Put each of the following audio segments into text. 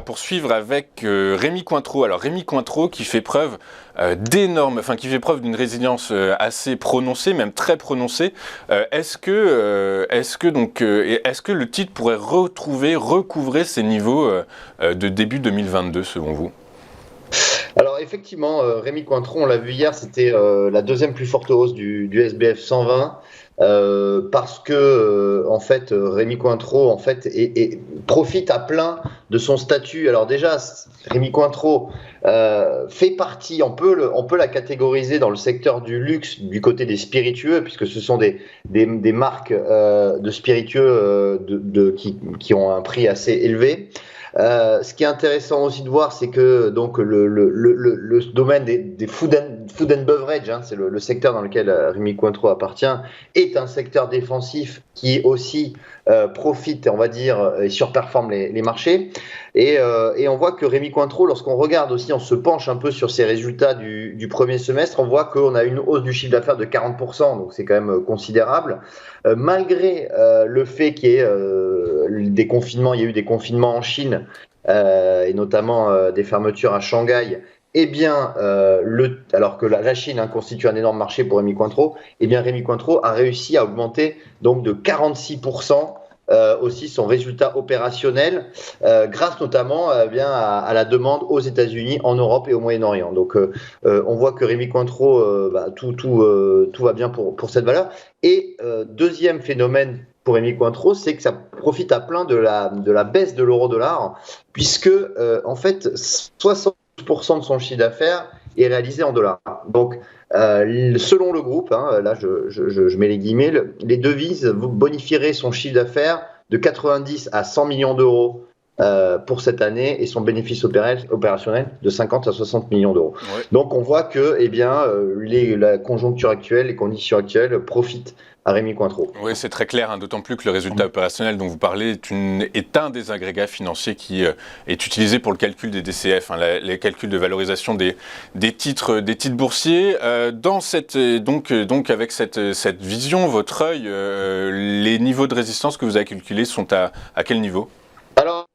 va poursuivre avec Rémi Cointreau. Alors Rémi Cointreau qui fait preuve d'une résilience assez prononcée, même très prononcée. Est-ce que le titre pourrait recouvrer ses niveaux de début 2022 selon vous? Alors effectivement, Rémi Cointreau, on l'a vu hier, c'était la deuxième plus forte hausse du SBF 120. Parce que en fait Rémi Cointreau en fait profite à plein de son statut. Alors déjà Rémi Cointreau fait partie, on peut la catégoriser dans le secteur du luxe du côté des spiritueux, puisque ce sont des marques de spiritueux qui ont un prix assez élevé. Ce qui est intéressant aussi de voir, c'est que donc le domaine des food and beverage, hein, c'est le secteur dans lequel Rémi Cointreau appartient, est un secteur défensif qui aussi profite, on va dire, et surperforme les marchés. Et on voit que Rémi Cointreau, lorsqu'on regarde aussi, on se penche un peu sur ses résultats du premier semestre, on voit qu'on a une hausse du chiffre d'affaires de 40%, donc c'est quand même considérable. Malgré le fait qu'il y ait des confinements, il y a eu des confinements en Chine, et notamment des fermetures à Shanghai. Eh bien, alors que la Chine constitue un énorme marché pour Rémi Cointreau, eh bien Rémi Cointreau a réussi à augmenter donc de 46% aussi son résultat opérationnel, grâce notamment à la demande aux États-Unis, en Europe et au Moyen-Orient. Donc, on voit que Rémi Cointreau, tout va bien pour cette valeur. Et deuxième phénomène pour Rémi Cointreau, c'est que ça profite à plein de la baisse de l'euro-dollar, puisque en fait 60% de son chiffre d'affaires est réalisé en dollars. Donc, selon le groupe, là je mets les guillemets, les devises bonifieraient son chiffre d'affaires de 90 à 100 millions d'euros pour cette année et son bénéfice opérationnel de 50 à 60 millions d'euros. Ouais. Donc on voit que la conjoncture actuelle, les conditions actuelles profitent à Rémi Cointreau. Oui, c'est très clair, d'autant plus que le résultat opérationnel dont vous parlez est un des agrégats financiers qui est utilisé pour le calcul des DCF, les calculs de valorisation des titres boursiers. Donc avec cette vision, votre œil, les niveaux de résistance que vous avez calculés sont à quel niveau ? Alors,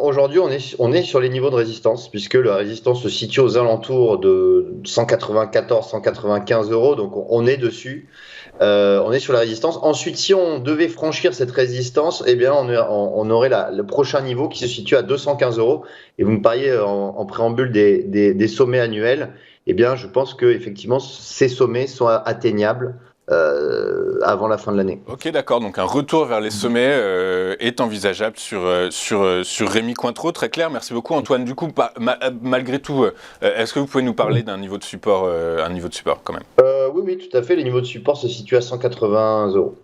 aujourd'hui, on est sur les niveaux de résistance, puisque la résistance se situe aux alentours de 194-195 euros, donc on est dessus. On est sur la résistance. Ensuite, si on devait franchir cette résistance, eh bien, on aurait le prochain niveau qui se situe à 215 euros. Et vous me parliez en préambule des sommets annuels. Eh bien, je pense que effectivement, ces sommets sont atteignables avant la fin de l'année. Ok, d'accord. Donc un retour vers les sommets est envisageable sur Rémi Cointreau. Très clair. Merci beaucoup, Antoine. Du coup, malgré tout, est-ce que vous pouvez nous parler d'un niveau de support, quand même ? Oui, tout à fait. Les niveaux de support se situent à 180 euros.